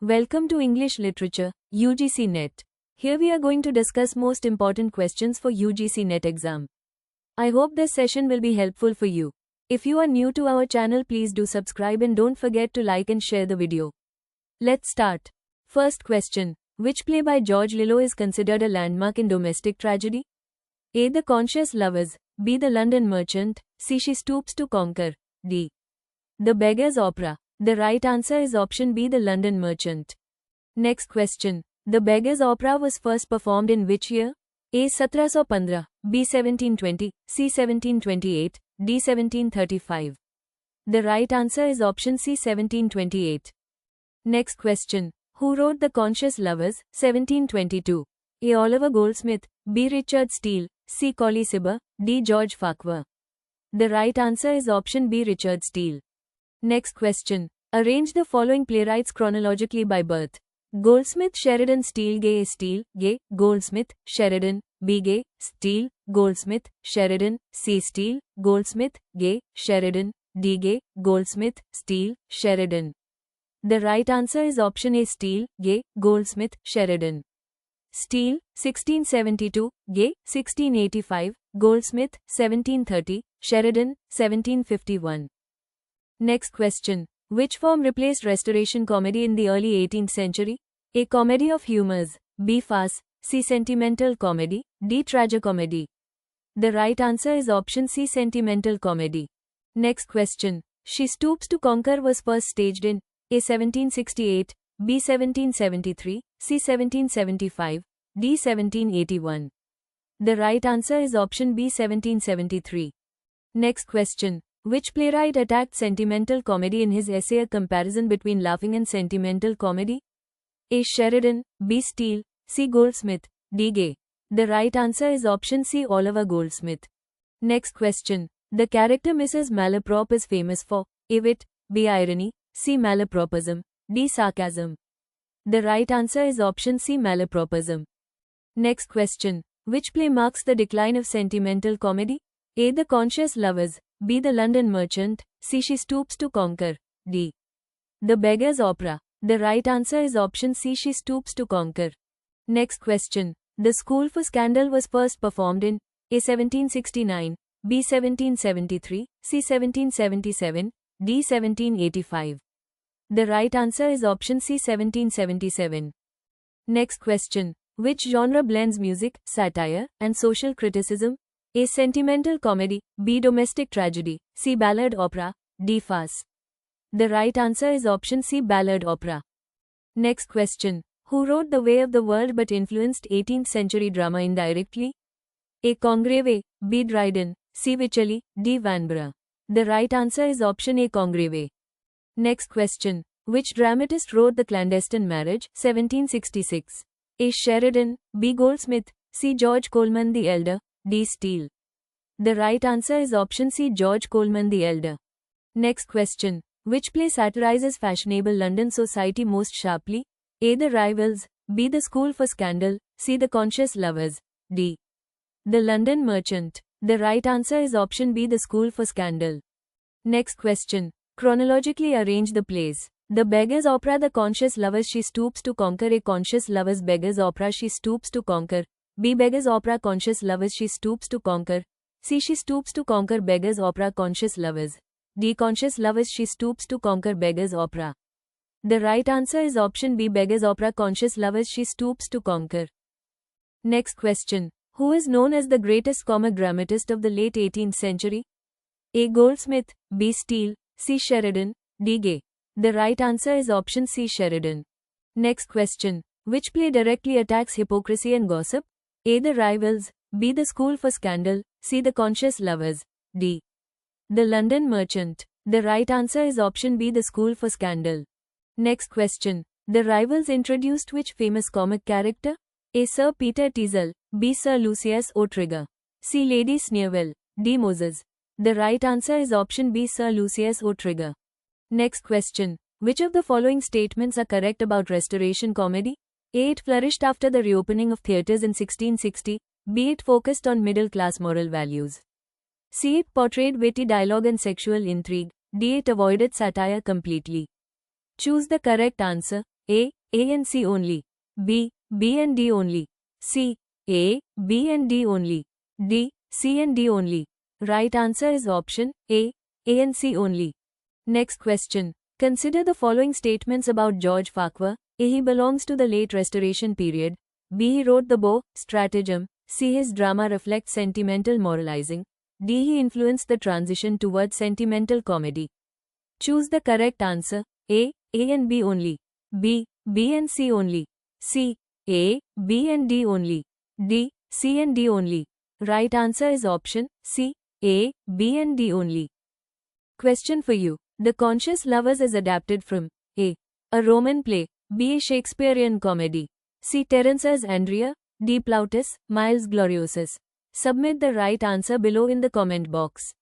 Welcome to English Literature, UGC NET. Here we are going to discuss most important questions for UGC NET exam. I hope this session will be helpful for you. If you are new to our channel, please do subscribe and don't forget to like and share the video. Let's start. First question. Which play by George Lillo is considered a landmark in domestic tragedy? A. The Conscious Lovers. B. The London Merchant. C. She Stoops to Conquer. D. The Beggar's Opera. The right answer is option B. The London Merchant. Next question. The Beggar's Opera was first performed in which year? A. 1715, B. 1720, C. 1728, D. 1735. The right answer is option C. 1728. Next question. Who wrote The Conscious Lovers, 1722? A. Oliver Goldsmith, B. Richard Steele, C. Colley Cibber, D. George Farquhar. The right answer is option B. Richard Steele. Next question. Arrange the following playwrights chronologically by birth. Goldsmith, Sheridan, Steele, Gay. Steele, Gay, Goldsmith, Sheridan, B. Gay, Steele, Goldsmith, Sheridan, C. Steele, Goldsmith, Gay, Sheridan, D. Gay, Goldsmith, Steele, Sheridan. The right answer is option A. Steele, Gay, Goldsmith, Sheridan. Steele, 1672, Gay, 1685, Goldsmith, 1730, Sheridan, 1751. Next question. Which form replaced Restoration comedy in the early 18th century? A. Comedy of humors, B. Farce, C. Sentimental comedy, D. Tragicomedy. The right answer is option C. Sentimental comedy. Next question. She Stoops to Conquer was first staged in A. 1768, B. 1773, C. 1775, D. 1781. The right answer is option B. 1773. Next question. Which playwright attacked sentimental comedy in his essay A Comparison Between Laughing and Sentimental Comedy? A. Sheridan, B. Steele, C. Goldsmith, D. Gay. The right answer is option C. Oliver Goldsmith. Next question. The character Mrs. Malaprop is famous for A. Wit, B. Irony, C. Malapropism, D. Sarcasm. The right answer is option C. Malapropism. Next question. Which play marks the decline of sentimental comedy? A. The Conscious Lovers, B. The London Merchant, C. She Stoops to Conquer, D. The Beggar's Opera. The right answer is option C. She Stoops to Conquer. Next question. The School for Scandal was first performed in A. 1769, B. 1773, C. 1777, D. 1785. The right answer is option C. 1777. Next question. Which genre blends music, satire, and social criticism? A. Sentimental comedy, B. Domestic tragedy, C. Ballad opera, D. Farce. The right answer is option C. Ballad opera. Next question. Who wrote The Way of the World but influenced 18th century drama indirectly? A. Congreve, B. Dryden, C. Wycherley, D. Vanbrugh. The right answer is option A. Congreve. Next question. Which dramatist wrote The Clandestine Marriage, 1766? A. Sheridan, B. Goldsmith, C. George Coleman the Elder, D. Steele. The right answer is option C. George Coleman the Elder. Next question. Which play satirizes fashionable London society most sharply? A. The Rivals, B. The School for Scandal, C. The Conscious Lovers, D. The London Merchant. The right answer is option B. The School for Scandal. Next question. Chronologically arrange the plays. The Beggar's Opera, The Conscious Lovers, She Stoops to Conquer. A. Conscious Lovers, Beggar's Opera, She Stoops to Conquer. B. Beggar's Opera, Conscious Lovers, She Stoops to Conquer. C. She Stoops to Conquer, Beggar's Opera, Conscious Lovers. D. Conscious Lovers, She Stoops to Conquer, Beggar's Opera. The right answer is option B. Beggar's Opera, Conscious Lovers, She Stoops to Conquer. Next question. Who is known as the greatest comic dramatist of the late 18th century? A. Goldsmith, B. Steele, C. Sheridan, D. Gay. The right answer is option C. Sheridan. Next question. Which play directly attacks hypocrisy and gossip? A. The Rivals, B. The School for Scandal, C. The Conscious Lovers, D. The London Merchant. The right answer is option B. The School for Scandal. Next question. The Rivals introduced which famous comic character? A. Sir Peter Teazle, B. Sir Lucius O'Trigger, C. Lady Sneerwell, D. Moses. The right answer is option B. Sir Lucius O'Trigger. Next question. Which of the following statements are correct about Restoration comedy? A. It flourished after the reopening of theatres in 1660, B. It focused on middle-class moral values, C. It portrayed witty dialogue and sexual intrigue, D. It avoided satire completely. Choose the correct answer. A and C only. B and D only. C A, B and D only. D C and D only. Right answer is option A and C only. Next question. Consider the following statements about George Farquhar. A. He belongs to the late Restoration period. B. He wrote the Beaux, Stratagem. C. His drama reflects sentimental moralizing. D. He influenced the transition towards sentimental comedy. Choose the correct answer. A and B only. B and C only. C A, B and D only. D C and D only. Right answer is option C A, B and D only. Question for you. The Conscious Lovers is adapted from A. A Roman play. B. A Shakespearean comedy. C. Terence's Andrea. D. Plautus, Miles Gloriosus. Submit the right answer below in the comment box.